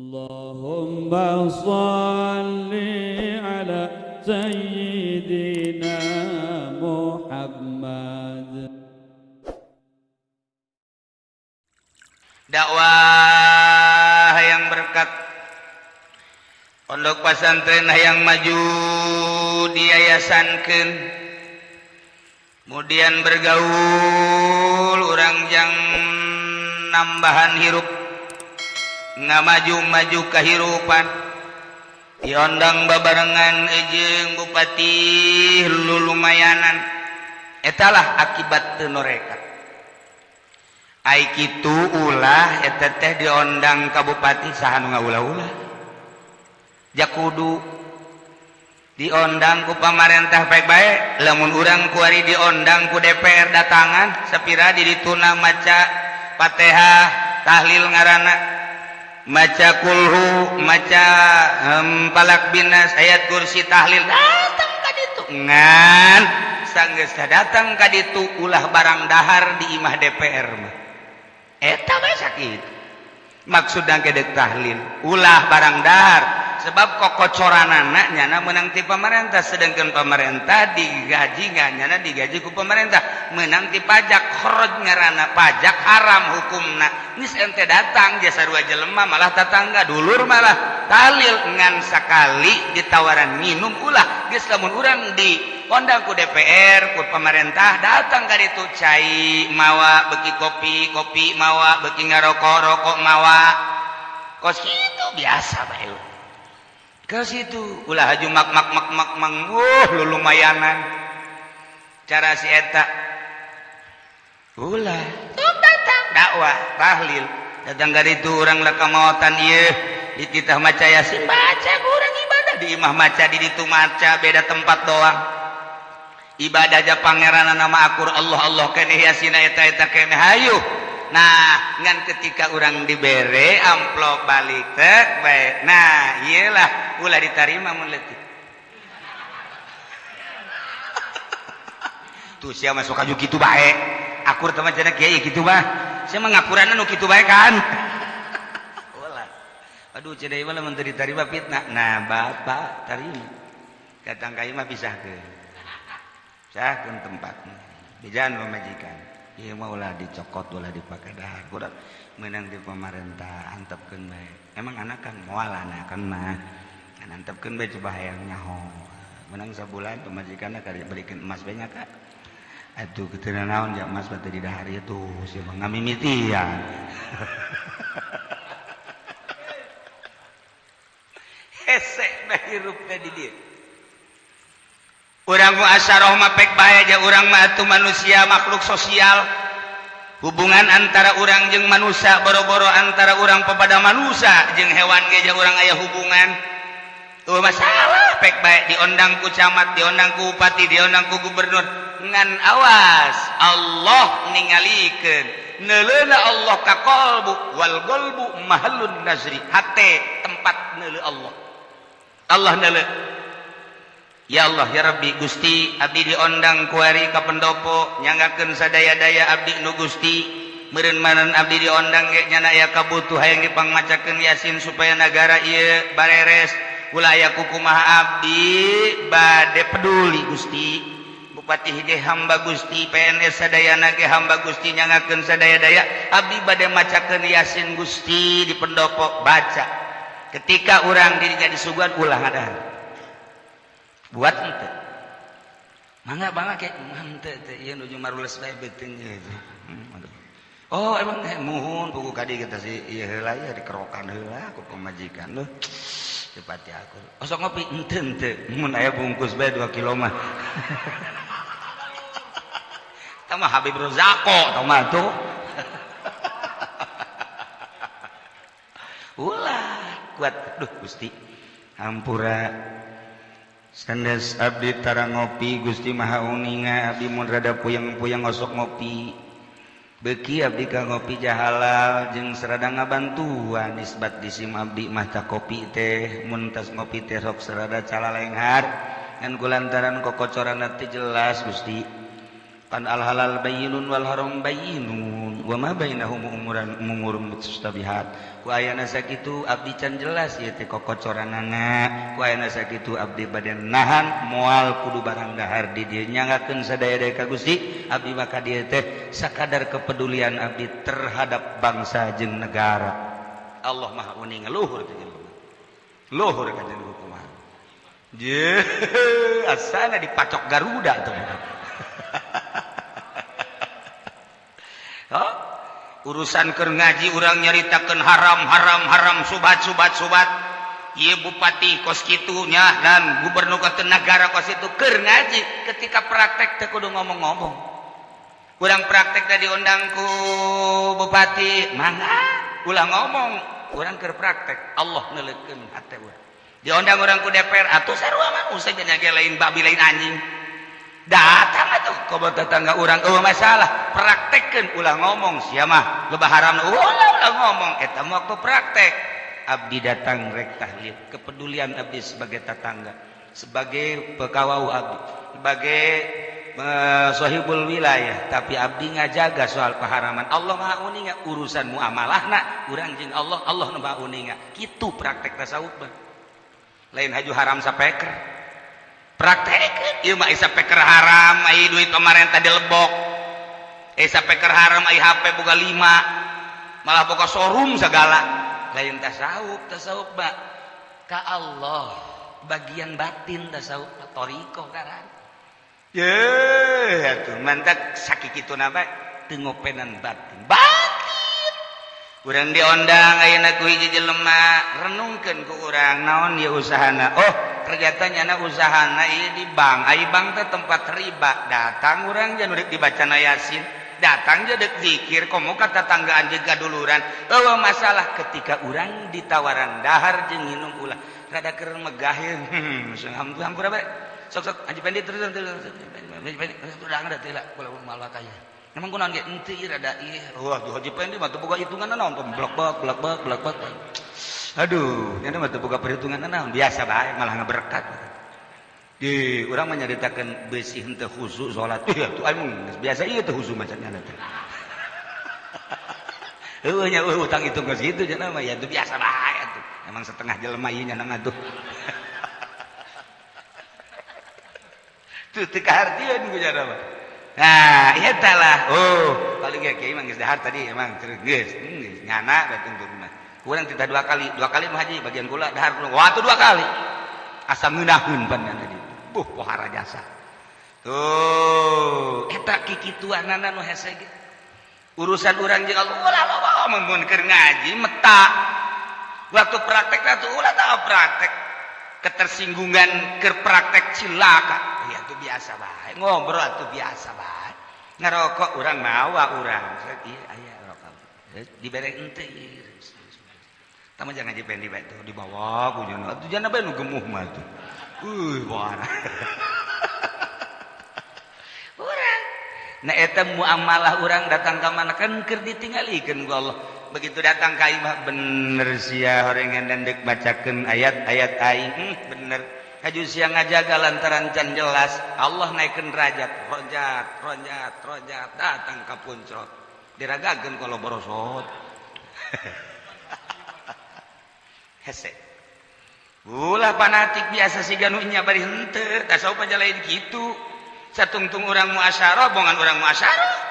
Allahumma salli ala Sayyidina Muhammad. Dakwah yang berkat, pondok pesantren yang maju diyayasankeun, kemudian bergaul urang jang nambahan hirup ngamaju-maju kahirupan, diondang babarengan jeung Bupati Lulumayanan. Etalah akibat teu norekat. Ai kitu ulah eta teh diondang ka bupati saha nu ngaulah-ulah. Jakudu diondang ku pamarentah baik-baik, lamun urang kuari diondang ku DPR datangan sapira di dituna maca Fatihah, tahlil ngaranna, maca kulhu, maca palak binas, ayat kursi tahlil, datang ka ditu ngan sanggeus datang ka ditu ulah barang dahar di imah DPR mah. Eta mah sakit. Maksudna gedeg tahlil, ulah barang dahar sebab kokocoranana nyana menang ti pamarentah, sedangkan pamarentah digaji nyana digaji ku pamarentah, menang ti pajak, kharaj ngaranna pajak haram hukumna. Nis ente datang jasa dua jelema malah tetangga dulur malah tahlil ngan sakali ditawaran minum ulah geus lamun urang di ondang ku DPR ku pamarentah datang ka ditu cai mawa beki kopi mawa beki ngarokok mawa kos itu biasa bae. Ke situ ulah haju mak lulumayanan cara si eta ulah datang dakwah tahlil datang dari itu orang leka mawatan ieu dititah maca yasin baca kurang ibadah di imah maca di ditu maca beda tempat doang ibadah aja pangeran nama akur Allah keneh yasin eta keneh hayu. Nah, ngan ketika orang dibere amplop balik teh bae. Nah, iyalah ulah diterima mun leutik. Tuh sia masuk aju kitu bae. Akur teh mah cenah kieu kitu mah. Sia mah ngapuranna nu kitu bae kan. Ulah. Aduh cenah ieu mah lamun teu diterima fitnah. Nah, bapak terima. Datang ka ieu mah pisahkeun. Pisahkeun tempatna. Bijaan pamajikan. Ieu mah ulah dicokot ulah dipake dahar kurang meunang di pemerintah antepkeun bae. Emang anak kan moal anakan mah antepkeun bae coba hayang nyaho meunang sabulan pemajikanna kali berikeun emas bae nya Kak. Atuh kitu naon ja emas batu di dahar ieu tuh sia mah ngamimitian. Hese bae hirup teh di dieu. Urang muasyarah mah pek bae aja urang mah atuh manusia makhluk sosial. Hubungan antara urang jeung manusia boro-boro antara urang pepada manusia jeung hewan ge jeung urang aya hubungan. Tuh masalah pek bae diondang ku camat, diondang ku bupati, diondang ku gubernur. Ngan awas Allah ningalikeun. Neuleuna Allah ka qalbu wal qalbu mahallun nazri. Hate tempat neuleu Allah. Allah neuleu. Ya Allah ya Rabbi Gusti abdi diondang kuari ka pendopo nyanggakeun sadaya-daya abdi nu Gusti meureun manan abdi diondang ge nyana aya kabutuh hayang dipangmacakeun yasin supaya nagara ieu bareres ulah aya kukumaha abdi bade peduli Gusti bupati ge hamba Gusti PNS sadayana ge hamba Gusti nyanggakeun sadaya-daya abdi bade macakeun yasin Gusti di pendopo baca ketika urang dirinya disuguhan ulah ngadahar buat ente mangga kayak mante teh ieu nuju marules bae beuteung oh emang muhun buku kadi kita sih ieu heula ya dikerokan heula ku pamajikan leuh teu pati aku osok ngopi henteu mun aya bungkus bae 2 kilo mah tah mah Habib Rozako tah mah tuh ulah kuat duh Gusti hampura sandes abdi tara ngopi Gusti Maha Uninga abdi mun rada puyeng-puyeng osok ngopi beuki abdi ka ngopi jahalal jeung sarada ngabantuan nisbat disim abdi mah tah kopi teh mun tas ngopi teh sok sarada calalenghar ngan kulantaran kokocoranna teh jelas Gusti kan al halal bayyinun wal haram bayyinun wa ma bainahum umurun mustabihat ku ayana sakitu abdi can jelas ieu teh kokocoranana ku ayana sakitu abdi bade nahan moal kudu barang dahar di dieu nyangakeun sadaya-daya ka Gusti abdi maka dieu teh sakadar kepedulian abdi terhadap bangsa jeung negara. Allah Maha Uning luhur teh jelema luhur ka jeung kumaha je asana dipacok Garuda tuh. Oh, urusan keur ngaji urang nyaritakeun haram subat ieu bupati kos kitunya dan gubernur kota negara kos itu keur ngaji ketika praktek teh kudu ngomong-ngomong urang praktek tadi diundang ku bupati mangga ulah ngomong urang keur praktek Allah neuleukeun hate urang diundang urang ku DPR atuh sarua mah usah jadi lain babi lain anjing datang atuh ka tetangga urang eueuh masalah praktekkeun ulah ngomong sia mah loba haram ulah ngomong eta mah waktu praktek abdi datang rek tahlil kepedulian abdi sebagai tetangga sebagai pekawau abdi sebagai sahibul wilayah tapi abdi ngajaga soal keharaman Allah Maha Uning urusan muamalahna urang jeung Allah nu Maha Uning kitu praktek tasawuf lain haju haram sapeker praktek ieu mah sapeker haram ai duit pemerintah dilebok sapeker haram ai HP boga 5 malah boga showroom segala lain tasawuf mah ka Allah bagian batin tasawuf toriko karan ye atuh mantak sakikituna bae teu ngopenan batin urang diondang ayeuna ku hiji jelema renungkeun ku urang naon ieu usahana oh ternyata nyana usahana ieu di bank ai bank teh tempat riba datang urang jan urip dibacana Yasin datang je dek zikir komo ka tetanggaan jeung gaduluran eueuh masalah ketika urang ditawaran dahar jeung nginum ulah rada keur megaheun hampura bae sok Haji Pendi terus urang da teh lah kula malah kaya emang kunaon ge henteu ieu rada ieu wah Haji Pendi mah teu boga hitunganna naon teh blek-blek aduh nya mah teu boga perhitunganna naon biasa bae malah ngaberkat di urang mah nyaritakeun beusih henteu khusyuk salat ieu atuh anu biasa ieu teh khusyuk macamnya teh eueuh nya utang hitung geus kitu cenah mah ya teu biasa bae atuh emang setengah jelema ieu nya atuh tuh teu kahartieun ku cenah mah. Nah, iya lah. Oh, paling ya kiai mah geus dahar tadi emang geus nyana datang ke rumah. Urang titah 2 kali mah haji bagian kula dahar kula. Wah, 2 kali. Asa ngeunaheun pan tadi. Pohara jasa. Tuh, eta kikituanana nu hese ge. Urusan urang jeung Allah ulah loba mun keur ngaji meta. Waktu praktek tuh ulah tah praktek. Ketersinggungan keur praktek cilaka. Ya itu biasa bae. Ngobrol atuh biasa bae. Ngarokok urang mawa urang. Ieu aya rokok. Dibere henteu ieu. Tama jangan Haji Pendi bae tuh dibawa ku nyono. Atuh jangan bae nu gemuh mah tuh. Wah. Urang. Nah eta muamalah urang datang ka mana kan keur ditinggalikeun ku Allah. Begitu datang ka imah bener sia horengan dan dek bacakeun ayat-ayat aing bener haju sia ngajaga lantaran can jelas Allah naikeun derajat rojat datang ka puncak diragakeun kalau borosot hese ulah fanatik biasa siga nu nya bari henteu tasawuf aja lain kitu satungtung urang muasyarah bongan urang muasyarah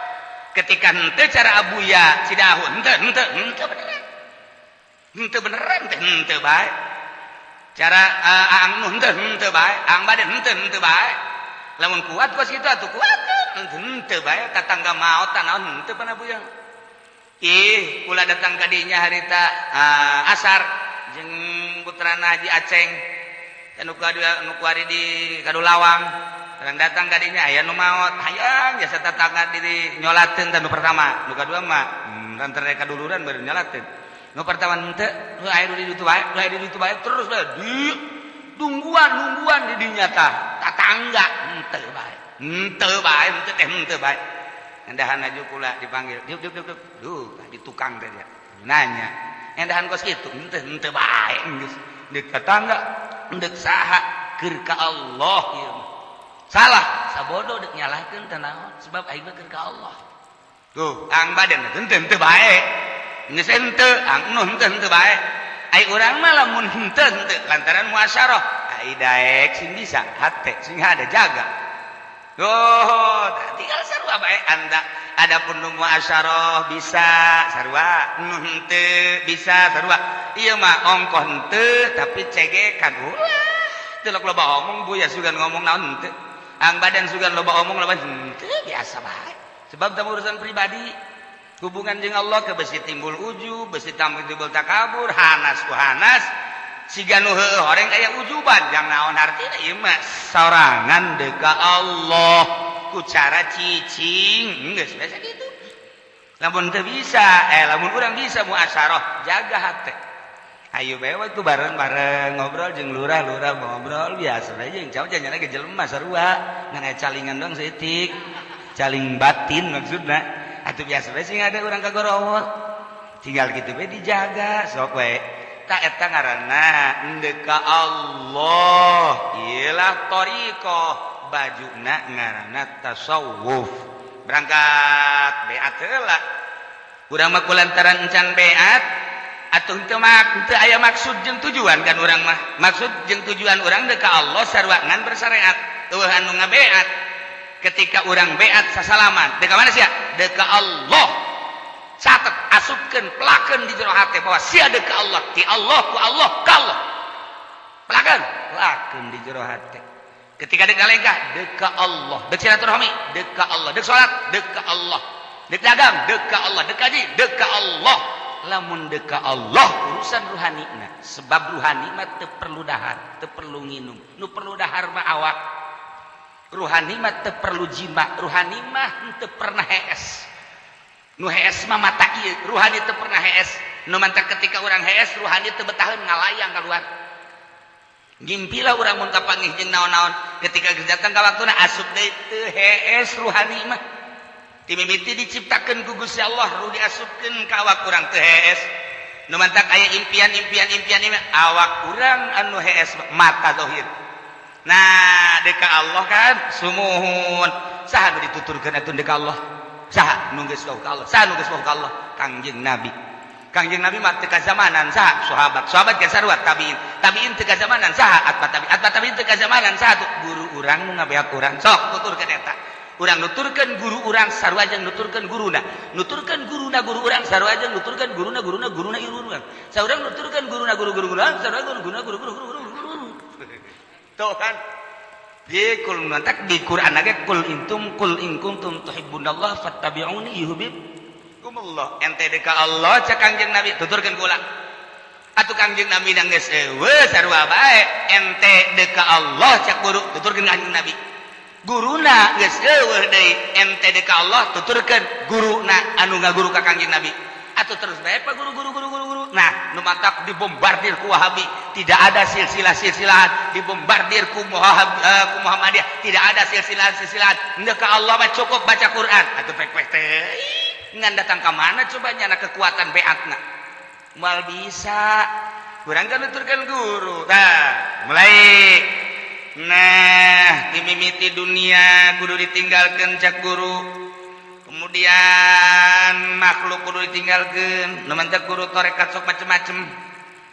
ketika henteu cara abuya cidahu henteu beneran henteu bae cara aang nu henteu bae aang bade henteu bae lamun kuat kos kitu atuh kuat henteu bae tatangga maot tanaon henteu pan abuya ih kula datang ka dinya harita asar jeung putrana Haji Aceng anu kuari di Kadulawang orang datang kadinya aya nu maot hayang jasa tetangga diri nyolateun tanu pertama nu kadua mah rantar reka duluran beureun nyolateun nu pertama henteu nu aya di ditu bae terus bae di nungguan di dinya tah tatangga henteu bae endahan aju kula dipanggil diuk duh di tukang teh dia nanya endahan kos kitu henteu bae geus deuk tetangga deuk saha keur ka Allah ieu salah sabodo dek nyalahkeun teh naon sebab aing mah keur ka Allah tuh ang badan teu bae geus henteu ang nu henteu bae ai urang mah lamun henteu lantaran muasyarah ai daek sing bisa hate sing ada jaga oh tinggal sarua bae anda adapun nu muasyarah bisa sarua nu henteu bisa sarua ieu mah ongkoh henteu tapi cegekan ulah teu loba omong buya sugan ngomong naon henteu ang badan sugan loba omong loba henteu biasa bae sebab teu urusan pribadi hubungan jeung Allah ke besi timbul ujub besi timbul takabur hanas ku hanas siga nu heueuh horeng aya ujuban jang naon artina ieu mah sorangan deuk ka Allah ku cara cicing geus biasa kitu lamun teu bisa lamun urang bisa muasyarah jaga hate ayo bae waktu bareng-bareng ngobrol jeung lurah-lurah ngobrol biasa aja jeung cau janyana ge jelema sarua ngan aya calingan doang seutik caling batin maksudna atuh biasa we sing ada urang kagorowo tinggal kitu we dijaga sok we ta eta ngaranna endeu ka Allah ialah thariqah bajuna ngaranna tasawuf berangkat beat heula urang mah kulantaran encan beat atuh teu aya maksud jeung tujuan kan urang mah maksud jeung tujuan urang deuk ka Allah sarua ngan bersyariat eueuh anu ngabeat ketika urang beat sasalaman deuk ka mana sia deuk ka Allah catet asupkeun pelakeun di jero hate bahwa sia deuk ka Allah ti Allah ku Allah ka Allah pelakeun di jero hate ketika deuk ngalengkah deuk ka Allah deuk silaturahmi deuk ka Allah deuk salat deuk ka Allah deuk dagang deuk ka Allah deuk haji deuk ka Allah lamun deuk ka Allah urusan ruhanina sebab ruhani mah teu perlu dahar teu perlu nginum nu perlu dahar mah awak ruhani mah teu perlu jima ruhani mah teu pernah hees nu hees mah mata ieu ruhani teu pernah hees nu mantap ketika urang hees ruhani teu betaheun ngalayang kaluar ngimpilah urang mun kapanggih jeung naon-naon ketika geus datang ka waktuna asup deui teu hees ruhani mah ti mimiti diciptakeun ku Gusti Allah ruh diasupkeun ka awak urang teu hees nu mantap aya impian mah awak urang anu hees mata zahir. Nah, deuk ka Allah kan sumuhun. Saha nu dituturkeun atuh deuk ka Allah? Saha nu geus wau ka Allah? Saha nu geus wau ka Allah? Kangjeng Nabi. Kangjeng Nabi mah teu ka zamanan saha? Sahabat ka sarua tabiin. Tabiin teu ka zamanan saha? Atba tabiin teu ka zamanan saha tuh? Guru urang nu ngabeak urang. Sok tuturkeun eta. Urang nuturkeun guru urang sarua jeung nuturkeun guruna. Nuturkeun guruna guru urang sarua jeung nuturkeun guruna ieu urang. Saurang nuturkeun guruna guru urang sarua guruna guru. Tuh kan di kul nantak di Quranage kul in kuntum tuhibbunallah fattabi'uni yuhibbukumullah ente deuk ka Allah cak Kangjeng Nabi tuturkeun kula atuh Kangjeng Nabi nang geus eueuh sarua bae ente deuk ka Allah cak guru tuturkeun Kangjeng Nabi guruna geus eueuh deui ente deuk ka Allah tuturkeun guruna anu ngaguru ka Kangjeng Nabi atuh terus bae pa guru nah nu mantap dibombardir ku Wahabi tidak ada silsilah-silsilahan dibombardir ku Muhammadiyah tidak ada silsilahan endeu ka Allah mah cukup baca Quran atuh pek teh ngan datang ka mana coba nyana kekuatan beatna moal bisa urang kan nuturkeun guru tah mulai nah dimimiti dunia kudu ditinggalkeun cak guru kemudian makhluk kudu ditinggalkeun nu mantep guru tarekat sok macem-macem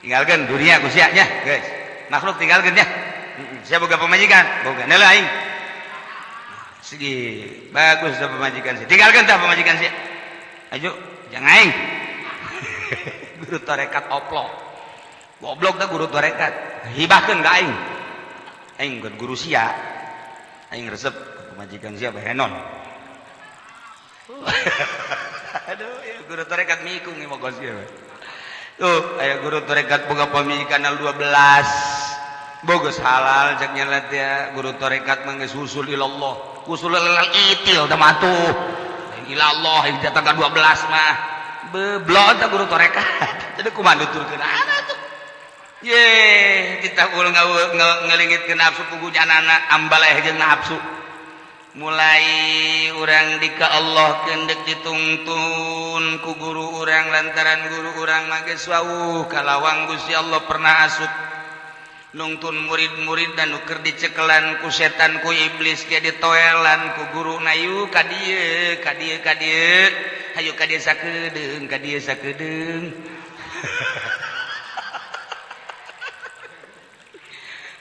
tinggalkeun dunia ku sia nya guys makhluk tinggalkeun nya sia boga pamajikan boga neula aing sigi bagus da pamajikan sia tinggalkeun tah pamajikan sia ayo jangan aing guru tarekat oplok goblok dah guru tarekat hibahkeun ka aing guru sia aing resep pamajikan sia bae non aduh ya guru tarekat mikung ieu mogos ieu tuh aya guru tarekat boga pamijikan 12 bogus halal cek nyelet ya guru tarekat mah geus usul ilallah usul ilallah itil teh mah tuh ilallah yang datang ka 12 mah beblon teh guru tarekat jadi kumaha nuturkeun ana tuh ye kita ulah ngelingitkeun nafsu pugujanana ambaleh jeung nafsu mulai urang di ka Allah kendek dituntun ku guru urang lantaran guru urang mah geus wawuh kalawang Gusti Allah pernah asup nungtun murid-murid dan nuker dicekelan ku setan ku iblis ke ditoelan ku guru nayu kadieu hayu kadieu sakedeung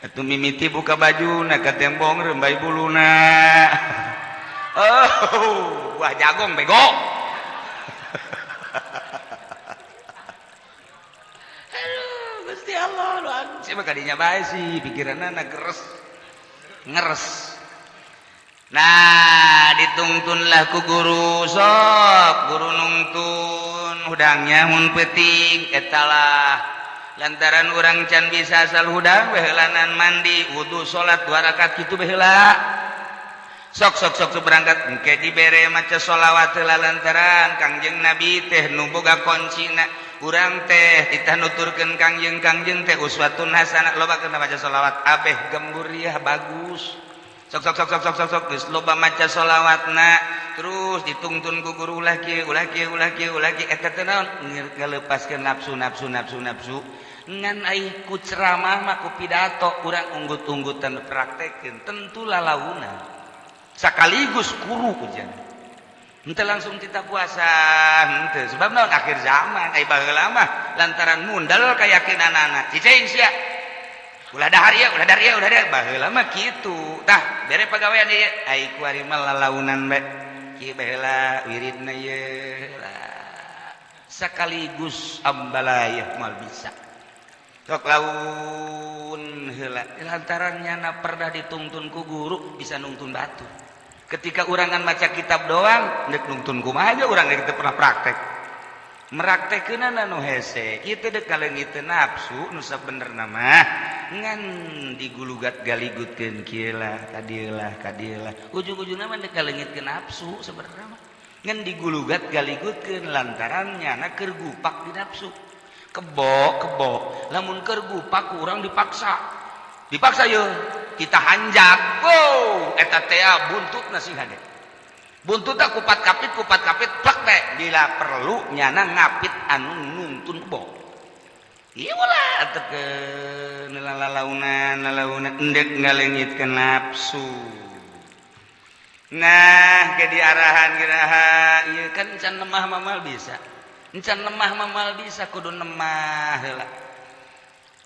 atuh mimiti buka baju na ka tembong rembai buluna oh wah jagong bego Gusti Allah lu siapa kadinya bae sih pikiranna ngeres nah ditungtunlah ku guru sok guru nungtun hudangnya mun peuting etalah lantaran urang can bisa asal hudang behelanan mandi wudu salat 2 rakaat kitu baheula sok berangkat engke dibere maca sholawat heula lantaran Kangjeng Nabi teh nu boga kuncina urang teh ditah nuturkeun Kangjeng teh uswatun hasanah loba keur maca sholawat abeh gemburiah bagus sok geus loba maca sholawatna terus ditungtun ku guru ulah kieu eta teh naon ngalepaskeun nafsu ngan ai ku ceramah mah ku pidato urang unggut-unggutan praktekeun tentu lalauna sakaligus guru kujan henteu langsung kita puasa henteu sebab naon akhir zaman ai baheula mah lantaran mundal kayakinanana cicing sia ulah dahar ieu baheula mah kitu tah bere pagawean ieu ai ku ari mah lalaunan bae kieu baheula wiridna ieu sakaligus ambalayah mal bisa sok laun heula lantaran nyana perdah ditungtun ku guru bisa nungtun batur ketika urangan maca kitab doang neuk nungtun kumaha aja urang geus teu pernah praktek meraktekeunana nu hese ieu teh deuk kaleungiteun nafsu nu sabenerna mah ngan digulugat galigutkeun kieu lah kadieu lah ujung-ujungna mah deuk kaleungitkeun nafsu sabenerna mah ngan digulugat galigutkeun lantaran nyana keur gupak di nafsu kebo lamun keur gupak urang dipaksa yeuh kita hanjak eta teh buntutna sing hade buntutna kupat kapit plek teh bila perlu nyana ngapit anu nuntun kebo ieu ulah teukeun lalaunan endek ngaleungitkeun nafsu nah ge diarahan geraha ieu kan can lemah mamal bisa encan lemah mamal bisa kudu lemah heula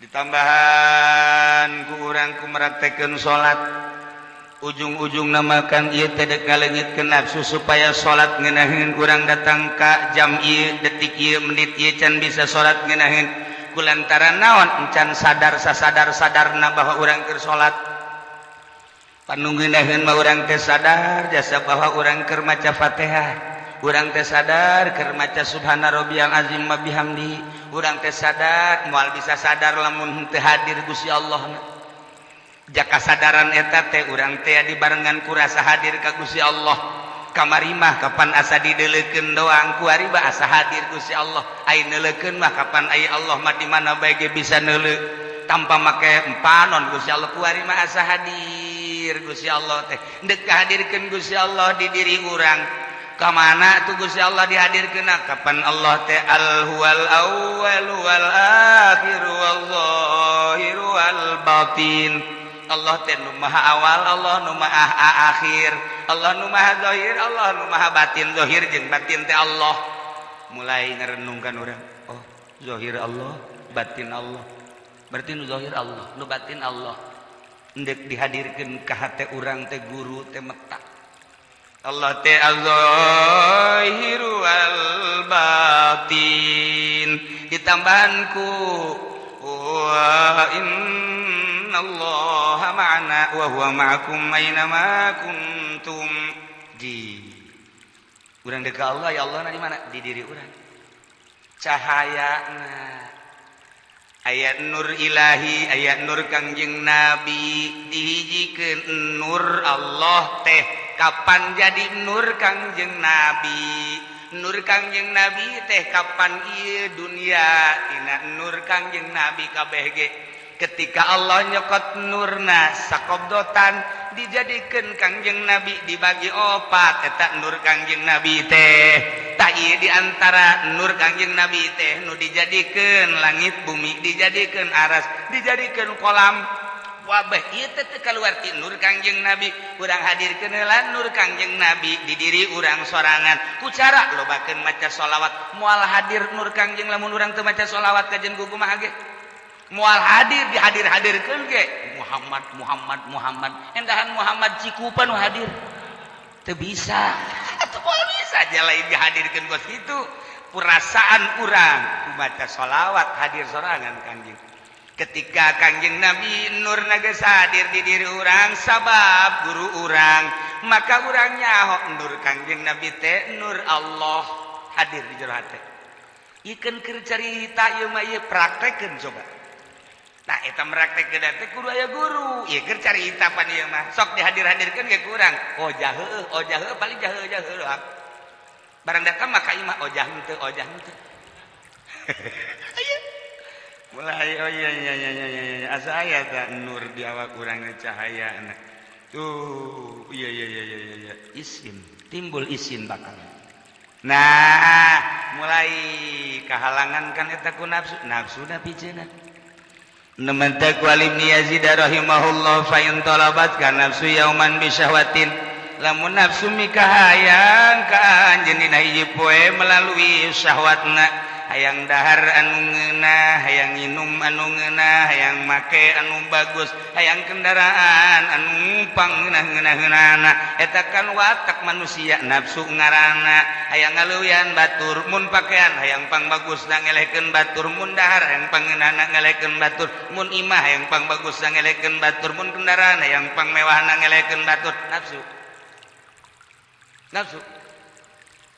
ditambahan ku urang ku meraktekeun salat ujung-ujungna makan ieu teh deuk ngaleungitkeun nafsu supaya salat ngeunaheun urang datang ka jam ieu detik ieu menit ieu can bisa salat ngeunaheun kulantaran naon encan sadarna bahwa urang keur salat panu ngeunaheun mah urang teh sadar jasa bahwa urang keur maca Fatihah urang teh sadar keur maca subhana rabbiyal azim wa bihamdi urang teh sadar moal bisa sadar lamun teu hadir Gusti Allah jaka sadaran eta teh urang teh dibarengan ku rasa hadir ka Gusti Allah kamari mah kapan asa dideuleukeun doang ku ari mah asa hadir Gusti Allah ai neuleukeun mah kapan ai Allah mah di mana bae ge bisa neuleuh tanpa make empanon Gusti Allah ku ari mah asa hadir Gusti Allah teh deuk kahadirkeun Gusti Allah di diri urang kamana tuh Gusti Allah dihadirkeunna kapan Allah teh al-huwal awwal wal akhir wal zahir wal batin Allah teh nu maha awal Allah nu maha akhir Allah nu maha zahir Allah nu maha batin zahir jeung batin teh Allah mulai ngarenungkan urang oh zahir Allah batin Allah berarti nu zahir Allah nu batin Allah endek dihadirkeun ka hate urang teh guru teh meta Allah teh az-zahir wal batin ditambahanku wa innallaha ma'ana wa huwa ma'akum aina ma kuntum di urang deuk ka Allah ya Allah di mana di diri urang cahayana aya nur ilahi aya nur Kangjeng Nabi dihijikeun nur Allah teh kapan jadi nur Kangjeng Nabi nur Kangjeng Nabi teh kapan ieu dunia tina nur Kangjeng Nabi kabeh ge ketika Allah nyokot nurna sakobdotan dijadikeun Kangjeng Nabi dibagi opat eta nur Kangjeng Nabi teh tak tah ieu di antara nur Kangjeng Nabi teh nu dijadikeun langit bumi, dijadikeun aras, dijadikeun kolam. Wabah ieu teh teu kaluar ti nur Kangjeng Nabi. Urang hadirkeun heula nur Kangjeng Nabi di diri urang sorangan. Ku cara lobakeun maca sholawat. Moal hadir nur Kangjeng lamun urang teu maca sholawat ka jeung kumaha ge. Moal hadir dihadir-hadirkeun ge Muhammad Muhammad Muhammad. Endahan Muhammad Cikupa nu hadir. Teu bisa. Teu moal bisa aja lain dihadirkeun kos kitu. Perasaan urang ku maca sholawat hadir sorangan Kangjeng. Ketika Kangjeng Nabi nur geus hadir di diri urang sabab guru urang, maka urang nyaho nur Kangjeng Nabi teh nur Allah hadir di jero hate. Ikeun keur carita ieu mah ieu praktekeun coba. Nah eta meraktekeun teh kudu aya guru. Ieu keur carita pan ieu mah sok dihadir-hadirkeun ge kurang. Ojah heueuh paling jaheuh doang. Barang datang maka imah ojah henteu. Mulai oh iya asa aya ta nur di awak urang cahaya anak tuh iya isin timbul isin bakal. Nah mulai kahalangan kan eta ku nafsu piceuna nemen teh ku alim Yazid rahimahullah fa in talabat ka nafsu yauman bi syahwatin lamun nafsu mikahayang ka anjeun dina hiji poe melalui syahwatna. Hayang dahar anu ngeunah, hayang nginum anu ngeunah, hayang make anu bagus, hayang kendaraan anu pangeunah-ngeunah-ngeunahna. Eta kan watak manusia nafsu ngaranna. Hayang ngaleuyan batur mun pakaian hayang pang bagus da ngelehkeun batur, mun dahar hayang pangeunahna ngelehkeun batur, mun imah hayang pang bagus da ngelehkeun batur, mun kendaraan hayang pang mewahna ngelehkeun batur. Nafsu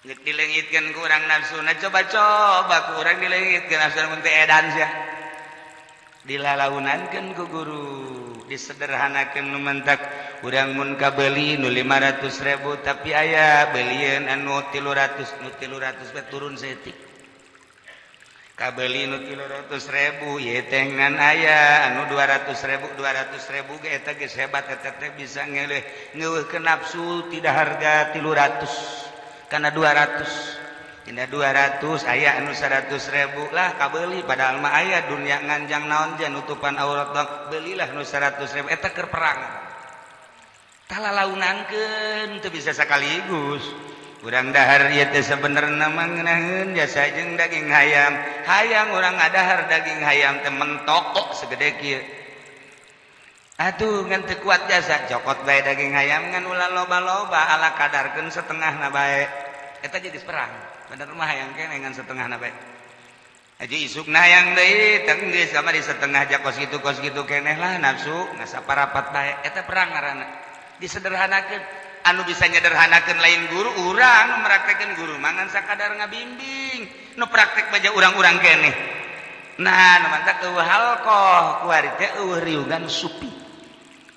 dilengitkeun ku urang nafsuna coba ku urang dilengitkeun nafsu mun teh edan sia dilalaunakeun ku guru disederhanakeun nu mentak urang mun kabeuli nu 500.000 tapi aya beulieun anu 300 we turun setik kabeuli nu 300.000 ieu teh ngan aya anu 200.000 ge eta geus hebat eta teh bisa ngeueuhkeun nafsu tidak harga 300 karena 200 tina 200 aya anu 100.000 lah kabeuli padahal mah aya dunia nganjang naon jan nutupan aurat dong beelilah nu 100.000 eta keur perang talalaunakeun teu bisa sakaligus urang dahar ieu teh sabenerna mah ngeunaheun jasa jeung daging hayam urang ngadahar daging hayam teh mentok segede kieu atuh ngan teu kuat jasa cokot bae daging hayam ngan ulah loba-loba ala kadarkeun setengahna bae eta jadi perang bener mah hayang keneh ngan setengahna bae aja isukna hayang deui teu geus sama di setengah ja kos kitu keneh lah nafsu ngasa parapat bae eta perang ngaranna disederhanakeun anu bisa nyederhanakeun lain guru urang nu meraktekeun guru mangan sakadar ngabimbing nu praktek baja urang-urang keneh nah nu mantap eueuh halqoh kuari teh eueuh riungan supi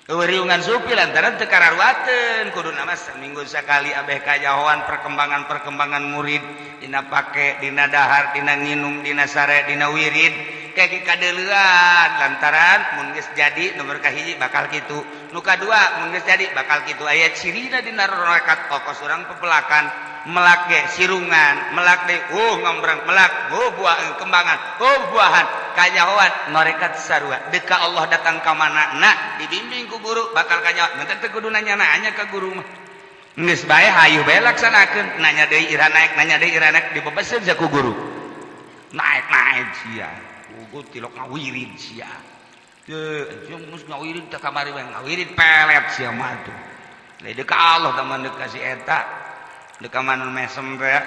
riungan supi lantaran teu kararuateun kuduna mah saminggu sakali abeh kajahoan perkembangan murid dina pake dina dahar dina nginum dina sare dina wirid kaki kadeuleuan lantaran mun geus jadi nomor kahiji bakal kitu nu kadua mun geus jadi bakal kitu aya cirina dina rakaat pokos urang pepelakan melak ge sirungan melak deui ngombrang melak buah kembangan buahan kajahoan norekat sarua deka Allah datang ka manana dibimbing ku guru bakal kanyawa nanti teh kudu nanya ka guru mah geus bae hayu bae laksanakeun nanya deui ira naik dibebeseun ku guru naik sia ku tilok ngawirid sia teu geus ngawirid teh kamari bae ngawirid pelet sia mah tuh deka Allah taman deka si eta deka manun mesem teh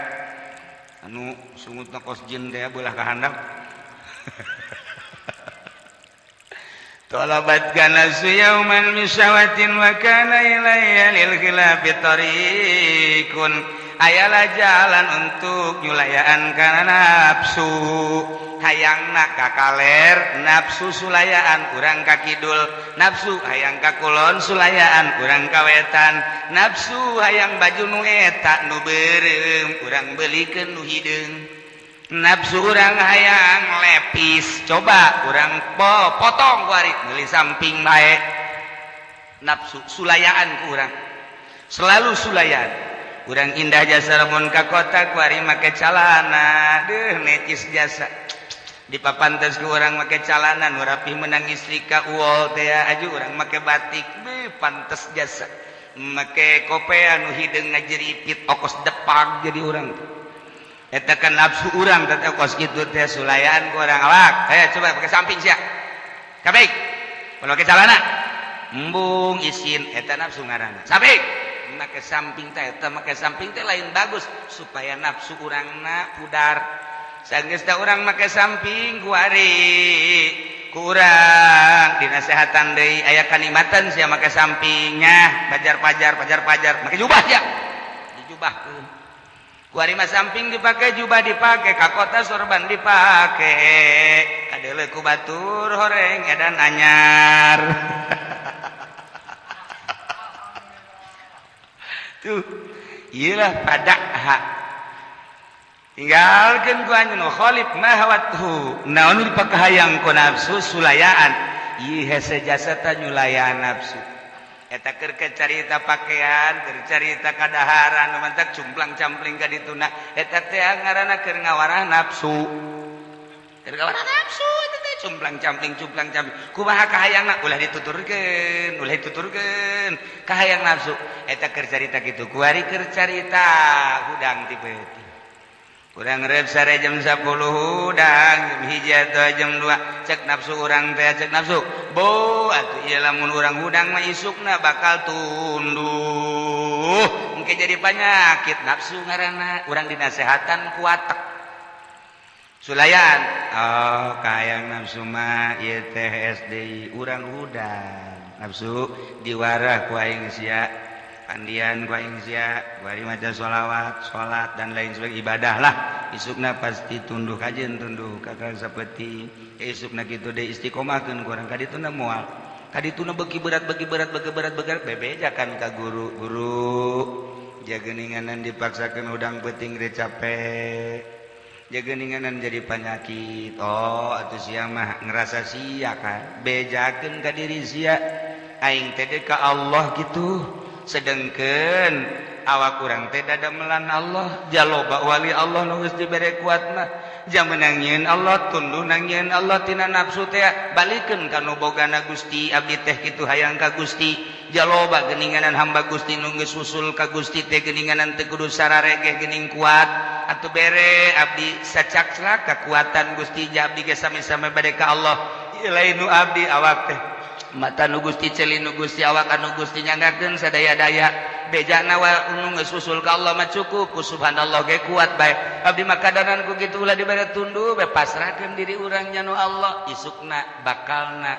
anu sungutna kos jin teh beulah ka handap talabat kana suyauman misyawatin wa kana ilayya lil khilafi tariqun ayalah jalan untuk nyulayaan kana nafsu hayangna ka kaler nafsu sulayaan urang ka kidul nafsu hayang ka kulon sulayaan urang ka wetan nafsu hayang baju nu eta nu beureum urang beulikeun nu hideung nafsu urang hayang lepis coba urang potong ku ari meuli samping bae nafsu sulayaan ku urang selalu sulayaan urang indah jasa lamun ka kota kuari make calana necis jasa dipapantes ku urang make calana nu rapih menang istri ka uol teh aju urang make batik pantes jasa make kopea nu hideung ngajeripit okos depag jadi urang eta kan nafsu urang teh okos kitu teh sulayan ku urang awak coba pakai samping sia kabeh kalau pakai calana embung isin eta nafsu ngaranna samping make samping teh eta make samping teh lain bagus supaya nafsu urangna pudar sanggeus da urang make samping ku urang dinasehatan deui aya kanikmatan sia make sampingnya pajar-pajar make jubah ya dijubahkeun kuari mah samping dipake jubah dipake ka kota sorban dipake kadeuleu ku batur horeng edan anyar tuh iyalah padakha tinggalkeun ku anjeun khalif mahawathu naon dipakahayang ku nafsu sulayaan ieu hese jasa teh nyulayan nafsu eta keur carita pakaian keur carita kadaharan nu mantak cumplang-campling ka dituna eta teh ngaranna keur ngawarah nafsu keur ngawarah nafsu eta teh cumplang-campling kumaha kahayangna ulah dituturkeun kahayang nafsu eta keur carita kitu kuari keur carita hudang ti beuti urang rep sare jam 10 hudang jam 1 atau jam 2 cek nafsu urang teh cek nafsu bo atuh ieu lamun urang hudang mah isukna bakal tunduh engke jadi penyakit nafsu ngaranna urang dinasehatan ku watek sulayan oh kahayang nafsu mah ieu teh SDI urang hudang nafsu diwarah ku aing sia pandian ku aing sia bari maca sholawat salat dan lain sebagainya ibadah lah isukna pasti tunduh kajeun tunduh kakang saeutik isukna kitu deui istiqomahkeun ku urang kadituna moal kadituna beuki berat bebejakan ka guru jageuninganan dipaksakeun hudang peuting re capek jageuninganan jadi penyakit oh atuh sia mah ngerasa sia kan bejakeun ka diri sia aing teh ka Allah gitu sedengkeun awak urang teh dadamelan Allah jaloba wali Allah nu geus dibere kuat mah jamenang nyieun Allah tunduh nang nyieun Allah tina nafsu teh balikeun ka nu bogana Gusti abdi teh kitu hayang ka Gusti jaloba geuninganan hamba Gusti nu geus usul ka Gusti teh geuninganan teu kudu sararegeh geuning kuat atuh bere abdi sacaksla kekuatan Gusti ja abdi ge sami-sami bade ka Allah ieu lain nu abdi awak teh mata nu Gusti celin nu Gusti awak anu Gusti nyanggakeun sadaya-daya bejana wa nu geus usul ka Allah mah cukup ku subhanallah ge kuat bae abdi mah kadanan ku kitu ulah dibere tunduh bae pasrahkeun diri urang nya nu Allah isukna bakalna